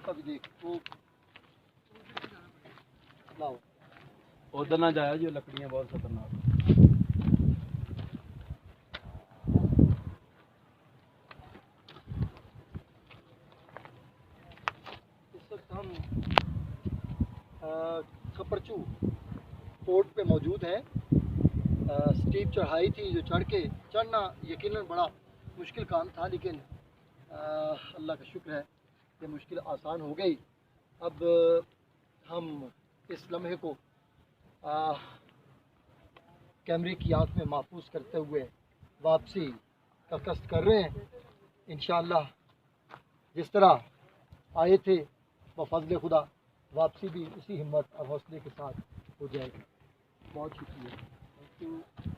का भी देख वो लाओ। उधर ना जाया जो लकड़ियाँ बहुत खतरनाक। इस वक्त हम खपरचू पोर्ट पे मौजूद हैं। स्टीप चढ़ाई थी जो चढ़ना यकीनन बड़ा मुश्किल काम था, लेकिन अल्लाह का शुक्र है कि मुश्किल आसान हो गई। अब हम इस लम्हे को कैमरे की आँख में महफूज करते हुए वापसी का कष्ट कर रहे हैं। इंशाअल्लाह जिस तरह आए थे बफ़ज़्ल खुदा वापसी भी उसी हिम्मत और हौसले के साथ हो जाएगी। बहुत शुक्रिया। Thank you.